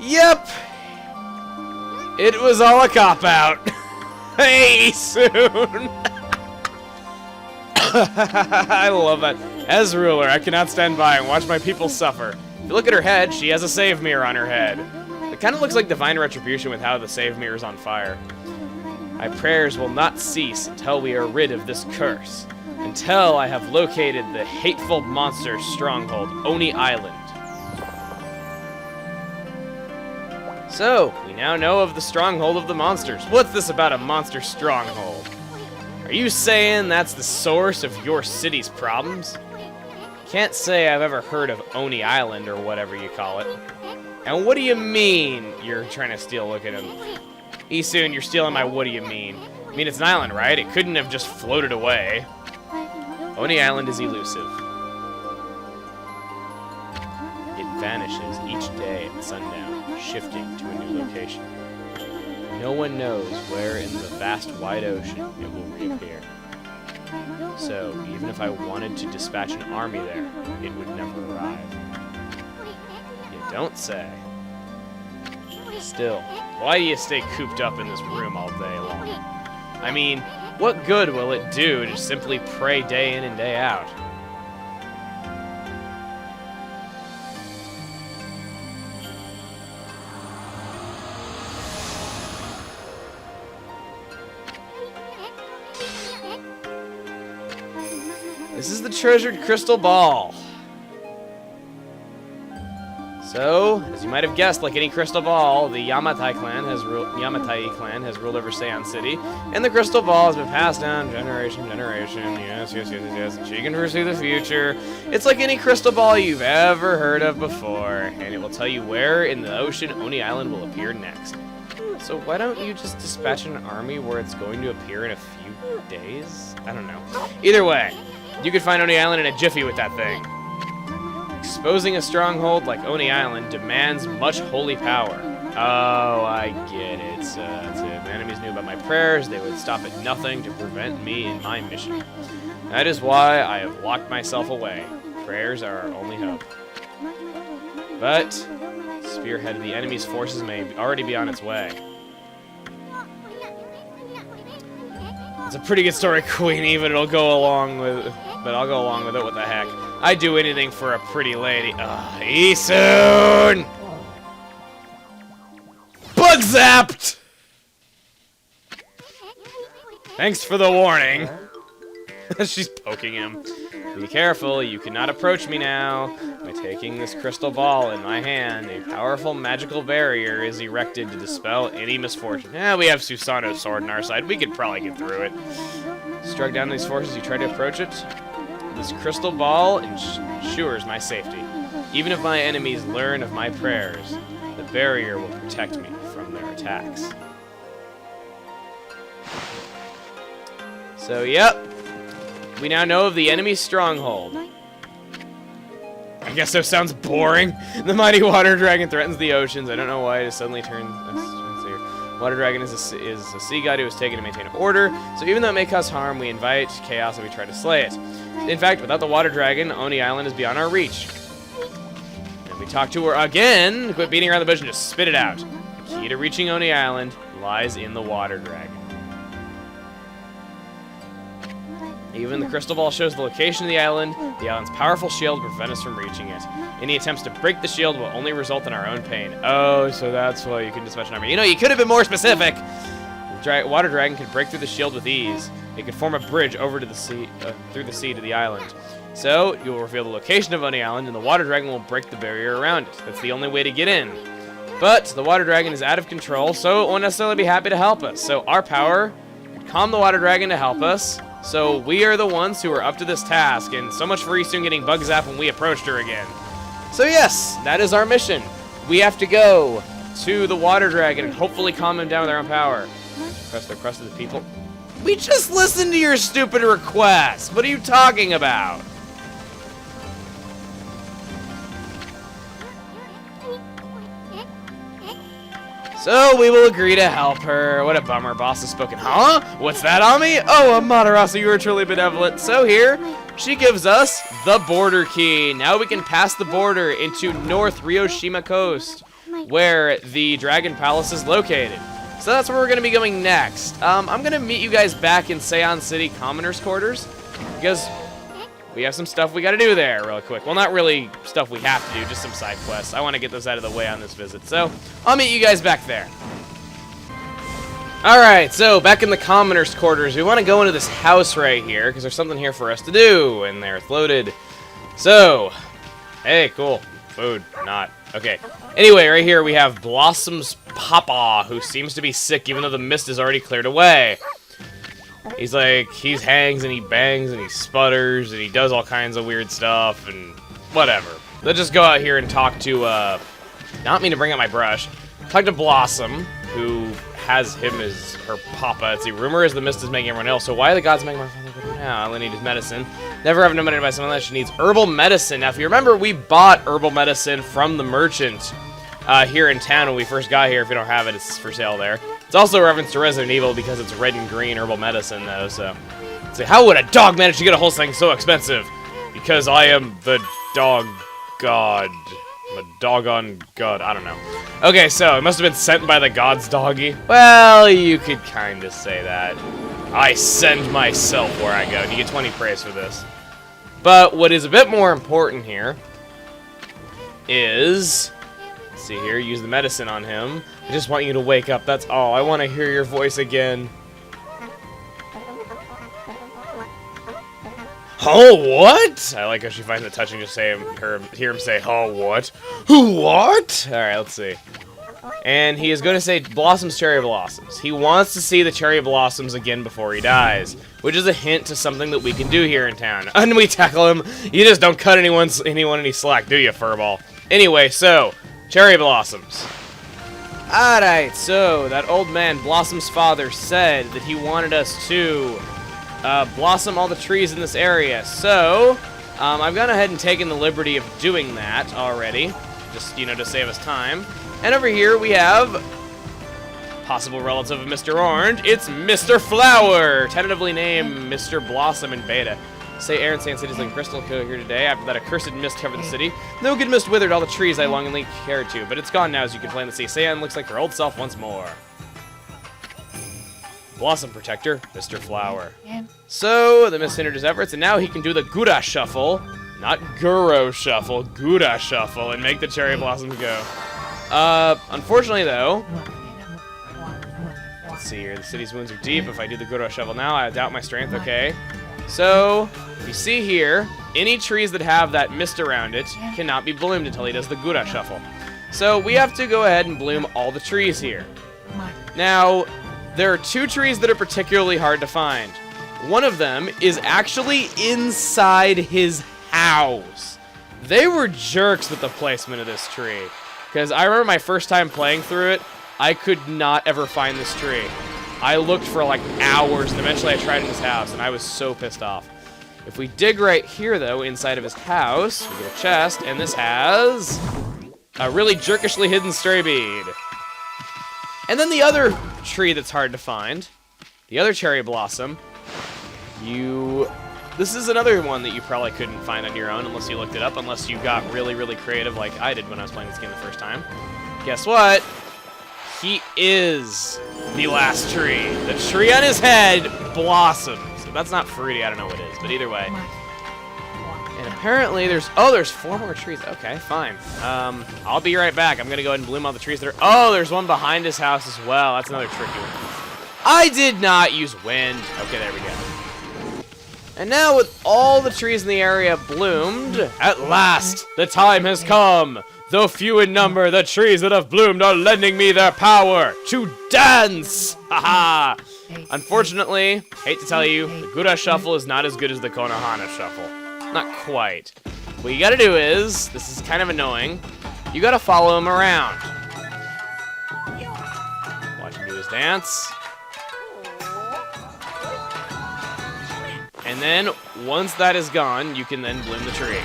Yep! It was all a cop-out. Hey, soon! I love that. As ruler, I cannot stand by and watch my people suffer. If you look at her head, she has a save mirror on her head. It kind of looks like divine retribution with how the save mirror is on fire. My prayers will not cease until we are rid of this curse. Until I have located the hateful monster's stronghold, Oni Island. So, we now know of the stronghold of the monsters. What's this about a monster stronghold? Are you saying that's the source of your city's problems? Can't say I've ever heard of Oni Island or whatever you call it. And what do you mean you're trying to steal? Look at him. Isun, you're stealing my what do you mean? I mean, it's an island, right? It couldn't have just floated away. Oni Island is elusive. It vanishes each day at sundown, shifting to a new location. No one knows where in the vast wide ocean it will reappear. So, even if I wanted to dispatch an army there, it would never arrive. You don't say. Still, why do you stay cooped up in this room all day long? I mean, what good will it do to simply pray day in and day out? This is the treasured crystal ball. So, as you might have guessed, like any crystal ball, the Yamatai clan has ruled over Seion City, and the crystal ball has been passed down generation to generation. Yes, yes, yes, yes, yes. She can foresee the future. It's like any crystal ball you've ever heard of before, and it will tell you where in the ocean Oni Island will appear next. So why don't you just dispatch an army where it's going to appear in a few days? I don't know. Either way, you could find Oni Island in a jiffy with that thing. Exposing a stronghold like Oni Island demands much holy power. Oh, I get it. If the enemies knew about my prayers, they would stop at nothing to prevent me in my mission. That is why I have locked myself away. Prayers are our only hope. But spearhead of the enemy's forces may already be on its way. It's a pretty good story, Queenie, but I'll go along with it. What the heck? I'd do anything for a pretty lady. Ugh, Isun! Bug zapped! Thanks for the warning. She's poking him. Be careful, you cannot approach me now. By taking this crystal ball in my hand, a powerful magical barrier is erected to dispel any misfortune. We have Susanoo's sword on our side. We could probably get through it. Struck down these forces, you try to approach it. This crystal ball ensures my safety. Even if my enemies learn of my prayers, the barrier will protect me from their attacks. So, yep. We now know of the enemy's stronghold. I guess that sounds boring. The mighty water dragon threatens the oceans. I don't know why it has suddenly turned... Water dragon is a sea god who is taken to maintain order, so even though it may cause harm, we invite chaos and we try to slay it. In fact, without the water dragon, Oni Island is beyond our reach. If we talk to her again, quit beating around the bush and just spit it out. The key to reaching Oni Island lies in the water dragon. Even the crystal ball shows the location of the island's powerful shield will prevent us from reaching it. Any attempts to break the shield will only result in our own pain. Oh, so that's why you can dispatch an army. You know, you could have been more specific! The water dragon could break through the shield with ease. It could form a bridge over to the sea, through the sea to the island. So, you will reveal the location of Oni Island, and the water dragon will break the barrier around it. That's the only way to get in. But the water dragon is out of control, so it won't necessarily be happy to help us. So our power could calm the water dragon to help us. So we are the ones who are up to this task, and so much for Isun getting bug zapped when we approached her again. So yes, that is our mission. We have to go to the water dragon and hopefully calm him down with our own power. Press the request of the people. We just listened to your stupid request. What are you talking about? So we will agree to help her. What a bummer. Boss has spoken. Huh? What's that on me? Oh, Amaterasu, you are truly benevolent. So here, she gives us the border key. Now we can pass the border into North Ryoshima Coast, where the Dragon Palace is located. So that's where we're going to be going next. I'm going to meet you guys back in Seion City Commoner's Quarters, because we have some stuff we got to do there real quick. Well, not really stuff we have to do, just some side quests. I want to get those out of the way on this visit. So I'll meet you guys back there. Alright, so back in the Commoner's Quarters, we want to go into this house right here, because there's something here for us to do, and there it's loaded. So, hey, cool. Food, not. Okay. Anyway, right here we have Blossom's Papa, who seems to be sick even though the mist is already cleared away. He's like, he hangs and he bangs and he sputters and he does all kinds of weird stuff and whatever. Let's just go out here and talk to, not mean to bring out my brush, talk to Blossom, who has him as her papa. Let's see, rumor is the mist is making everyone ill, so why are the gods making my father go now? All I need is medicine. Never have no money to buy someone else. She needs herbal medicine. Now, if you remember, we bought herbal medicine from the merchant here in town when we first got here. If you don't have it, it's for sale there. It's also a reference to Resident Evil because it's red and green herbal medicine, though, so. Let's see, how would a dog manage to get a whole thing so expensive? Because I am the dog god. The doggone god. I don't know. Okay, so it must have been sent by the god's doggy. Well, you could kind of say that. I send myself where I go, and you get 20 praise for this. But what is a bit more important here is, let's see here, use the medicine on him. I just want you to wake up, that's all. I want to hear your voice again. Oh, what? I like how she finds it touching to say hear him say, oh, what? What? Alright, let's see. And he is going to say Blossom's Cherry Blossoms. He wants to see the Cherry Blossoms again before he dies, which is a hint to something that we can do here in town. And we tackle him. You just don't cut anyone any slack, do you, Furball? Anyway, so, Cherry Blossoms. Alright, so, that old man, Blossom's father, said that he wanted us to blossom all the trees in this area. So, I've gone ahead and taken the liberty of doing that already, just, you know, to save us time. And over here we have possible relative of Mr. Orange. It's Mr. Flower, tentatively named Mr. Blossom in beta. Say Aaron Sand City's like crystal code here today. After that accursed mist covered the city. No good mist withered all the trees I longingly cared to, but it's gone now, as you can plainly see. Seion looks like her old self once more. Blossom Protector, Mr. Flower. So, the mist hindered his efforts, and now he can do the Gura Shuffle. Not Guro Shuffle, Gura Shuffle, and make the cherry blossoms go. Unfortunately, though, let's see here. The city's wounds are deep. If I do the Gura Shuffle now, I doubt my strength. Okay. So, you see here, any trees that have that mist around it cannot be bloomed until he does the Gura Shuffle. So, we have to go ahead and bloom all the trees here. Now, there are two trees that are particularly hard to find. One of them is actually inside his house. They were jerks with the placement of this tree. Because I remember my first time playing through it, I could not ever find this tree. I looked for like hours, and eventually I tried it in his house, and I was so pissed off. If we dig right here, though, inside of his house, we get a chest, and this has a really jerkishly hidden stray bead. And then the other tree that's hard to find, the other cherry blossom, this is another one that you probably couldn't find on your own unless you looked it up, unless you got really, really creative like I did when I was playing this game the first time. Guess what? He is the last tree. The tree on his head blossoms. If that's not fruity, I don't know what is, but either way. And apparently there's 4 more trees. Okay, fine. I'll be right back. I'm gonna go ahead and bloom all the trees that are, oh, there's one behind his house as well. That's another tricky one. I did not use wind. Okay, there we go. And now with all the trees in the area bloomed, at last, the time has come. Though few in number, the trees that have bloomed are lending me their power to dance. Haha. Unfortunately, hate to tell you, the Gura Shuffle is not as good as the Konohana Shuffle. Not quite. What you gotta do is, this is kind of annoying, you gotta follow him around. Watch him do his dance. And then, once that is gone, you can then bloom the tree.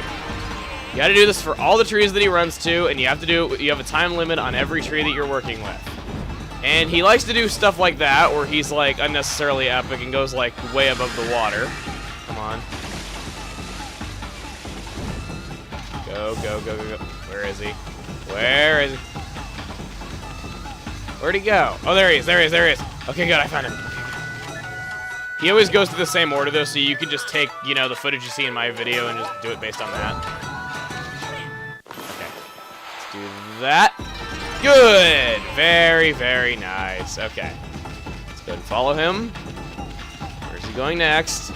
You gotta do this for all the trees that he runs to, and you have a time limit on every tree that you're working with. And he likes to do stuff like that, where he's like unnecessarily epic and goes like way above the water. Come on. Go, go, go, go, go. Where is he? Where is he? Where'd he go? Oh, there he is, there he is, there he is. Okay, good, I found him. He always goes to the same order, though, so you can just take, you know, the footage you see in my video and just do it based on that. Okay. Let's do that. Good! Very, very nice. Okay. Let's go and follow him. Where's he going next?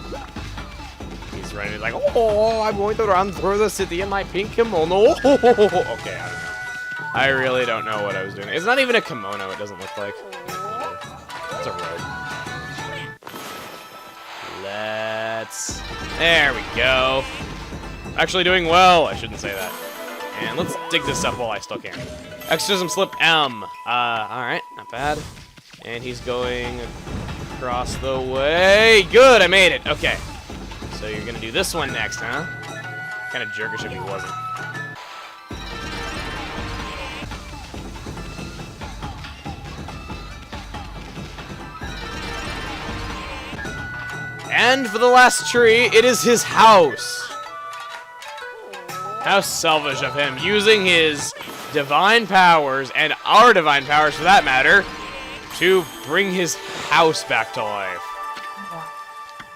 He's running. He's like, oh, I'm going to run through the city in my pink kimono. Okay, I don't know. I really don't know what I was doing. It's not even a kimono, it doesn't look like. It's a robe. There we go. Actually doing well. I shouldn't say that. And let's dig this up while I still can. Exorcism slip M. Alright, not bad. And he's going across the way. Good, I made it. Okay. So you're gonna do this one next, huh? Kind of jerkish if he wasn't. And for the last tree, it is his house. How selfish of him, using his divine powers, and our divine powers for that matter, to bring his house back to life.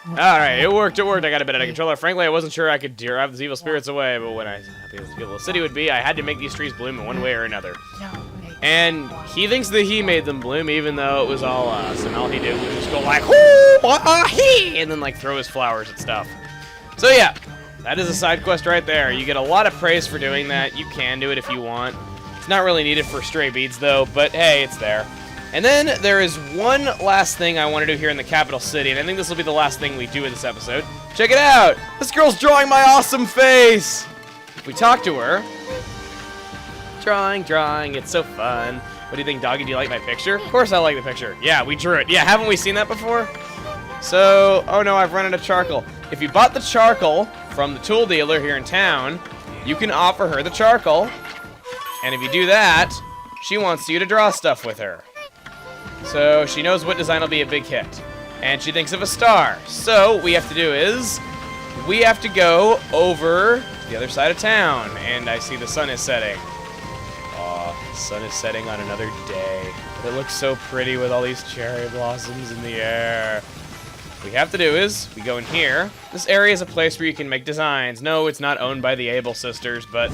Alright, it worked, I got a bit out of control. Frankly, I wasn't sure I could drive these evil spirits away, but when I thought how beautiful the city would be, I had to make these trees bloom in one way or another. And he thinks that he made them bloom, even though it was all us. And all he did was just go like, hoo-ah-hee, and then like throw his flowers at stuff. So yeah, that is a side quest right there. You get a lot of praise for doing that. You can do it if you want. It's not really needed for stray beads though, but hey, it's there. And then there is one last thing I want to do here in the capital city, and I think this will be the last thing we do in this episode. Check it out! This girl's drawing my awesome face! We talk to her. Drawing, it's so fun. What do you think, doggy? Do you like my picture? Of course I like the picture. Yeah, we drew it. Yeah, haven't we seen that before? So, oh no, I've run out of charcoal. If you bought the charcoal from the tool dealer here in town, you can offer her the charcoal. And if you do that, she wants you to draw stuff with her. So she knows what design will be a big hit. And she thinks of a star. So what we have to do is, we have to go over to the other side of town. And I see the sun is setting. The sun is setting on another day. But it looks so pretty with all these cherry blossoms in the air. What we have to do is, we go in here. This area is a place where you can make designs. No, it's not owned by the Able sisters, but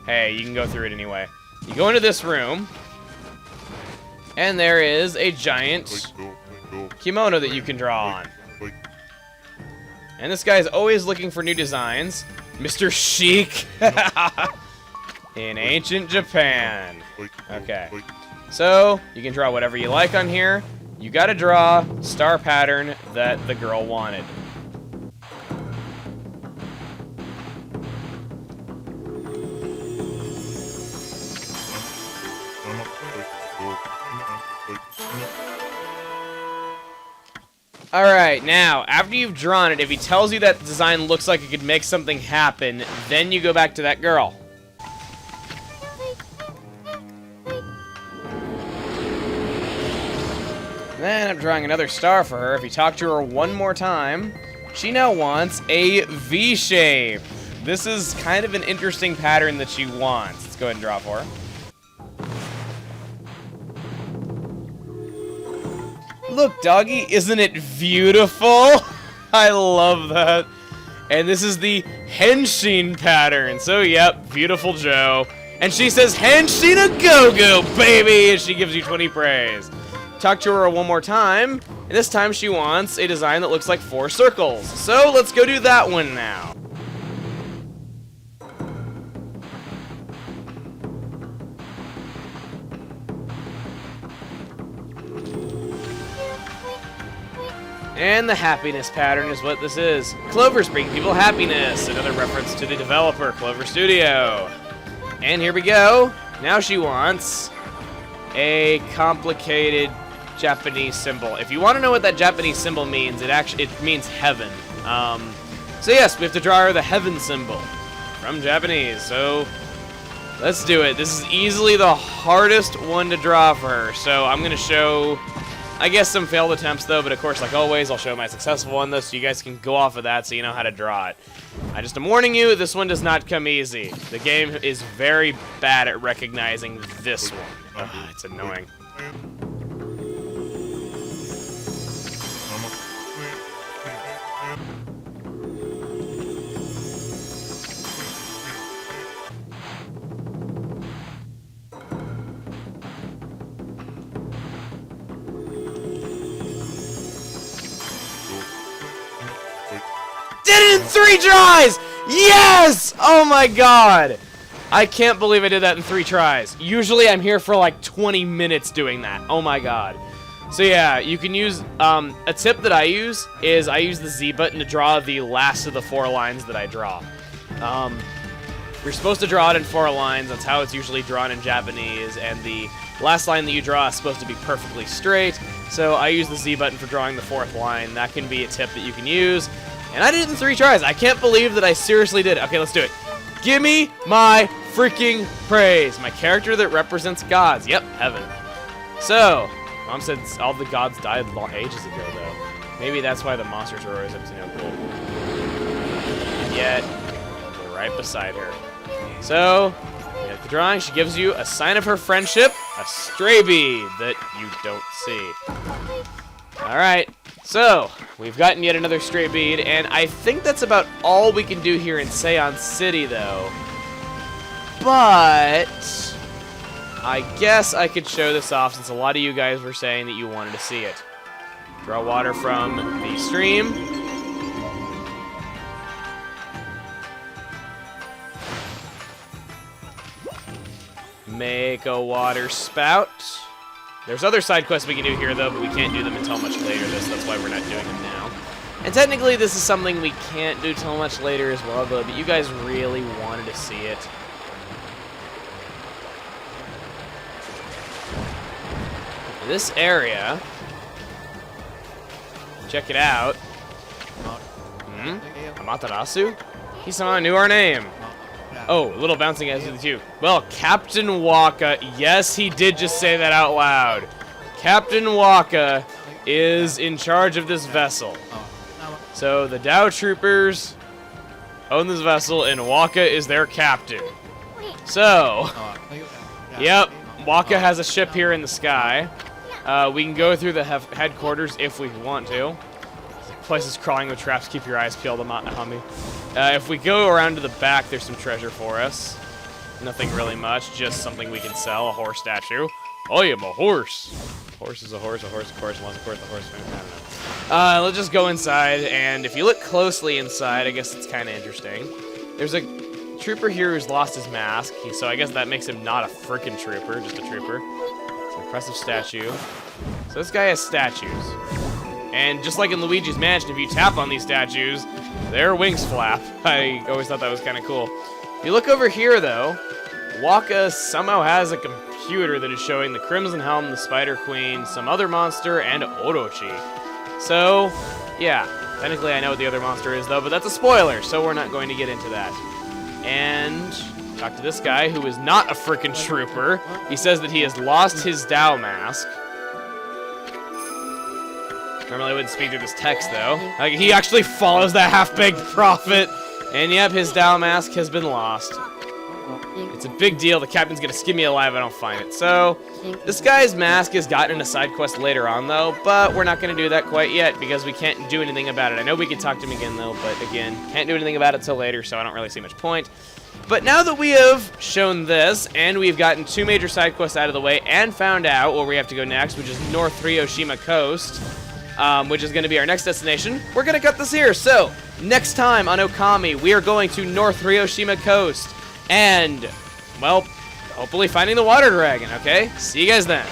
hey, you can go through it anyway. You go into this room, and there is a giant kimono that you can draw on. And this guy is always looking for new designs. Mr. Chic. In ancient Japan. Okay. So, you can draw whatever you like on here. You gotta draw star pattern that the girl wanted. Alright, now, after you've drawn it, if he tells you that the design looks like it could make something happen, then you go back to that girl. Then I'm drawing another star for her. If you talk to her one more time, she now wants a V shape. This is kind of an interesting pattern that she wants. Let's go ahead and draw for her. Look, doggy, isn't it beautiful? I love that. And this is the Henshin pattern. So, yep, beautiful Joe. And she says, Henshin a go-go, baby! And she gives you 20 praise. Talk to her one more time, and this time she wants a design that looks like 4 circles. So let's go do that one now. And the happiness pattern is what this is. Clovers bring people happiness. Another reference to the developer, Clover Studio. And here we go. Now she wants a complicated Japanese symbol. If you want to know what that Japanese symbol means, it means heaven. So yes, we have to draw her the heaven symbol from Japanese. So let's do it. This is easily the hardest one to draw for her. So I'm going to show, I guess, some failed attempts, though. But, of course, like always, I'll show my successful one, though, so you guys can go off of that so you know how to draw it. I just am warning you, this one does not come easy. The game is very bad at recognizing this one. Ugh, it's annoying. Did it in 3 tries! Yes! Oh my god! I can't believe I did that in 3 tries. Usually I'm here for like 20 minutes doing that. Oh my god. So yeah, you can use, a tip that I use is I use the Z button to draw the last of the 4 lines that I draw. You're supposed to draw it in 4 lines. That's how it's usually drawn in Japanese, and the last line that you draw is supposed to be perfectly straight. So I use the Z button for drawing the 4th line. That can be a tip that you can use. And I did it in 3 tries. I can't believe that I seriously did it. Okay, let's do it. Give me my freaking praise. My character that represents gods. Yep, heaven. So, Mom said all the gods died ages ago, though. Maybe that's why the monsters are always up to no good. Yet, we're right beside her. So, at the drawing, she gives you a sign of her friendship, a stray bead that you don't see. Alright, so, we've gotten yet another stray bead, and I think that's about all we can do here in Seon City, though. But I guess I could show this off since a lot of you guys were saying that you wanted to see it. Draw water from the stream. Make a water spout. There's other side quests we can do here, though, but we can't do them until much later, so that's why we're not doing them now. And technically, this is something we can't do till much later as well, though, but you guys really wanted to see it. This area, check it out. Amaterasu? He-sama knew our name. Oh, a little bouncing as with you. Well, Captain Waka, yes, he did just say that out loud. Captain Waka is in charge of this vessel. So the Dao troopers own this vessel, and Waka is their captain. So, yep, Waka has a ship here in the sky. We can go through the headquarters if we want to. The place is crawling with traps. Keep your eyes peeled on me. If we go around to the back, there's some treasure for us. Nothing really much, just something we can sell. A horse statue. Oh, I'm a horse. Horse is a horse of course, wants a horse, a horse. I don't know. Let's just go inside, and if you look closely inside, I guess it's kind of interesting. There's a trooper here who's lost his mask, so I guess that makes him not a freaking trooper, just a trooper. It's an impressive statue. So this guy has statues. And just like in Luigi's Mansion, if you tap on these statues, their wings flap. I always thought that was kind of cool. If you look over here, though, Waka somehow has a computer that is showing the Crimson Helm, the Spider Queen, some other monster, and Orochi. So, yeah, technically I know what the other monster is, though, but that's a spoiler, so we're not going to get into that. And talk to this guy, who is not a frickin' trooper. He says that he has lost his Dao mask. Normally I wouldn't speak through this text, though. Like, he actually follows that half-baked prophet. And yep, his Dao mask has been lost. It's a big deal. The captain's gonna skin me alive if I don't find it. So, this guy's mask has gotten in a side quest later on, though. But we're not gonna do that quite yet because we can't do anything about it. I know we could talk to him again, though. But again, can't do anything about it till later, so I don't really see much point. But now that we have shown this, and we've gotten 2 major side quests out of the way, and found out where we have to go next, which is North Ryoshima Coast, which is going to be our next destination, we're going to cut this here. So, next time on Okami, we are going to North Ryoshima Coast, and, well, hopefully finding the water dragon, okay? See you guys then.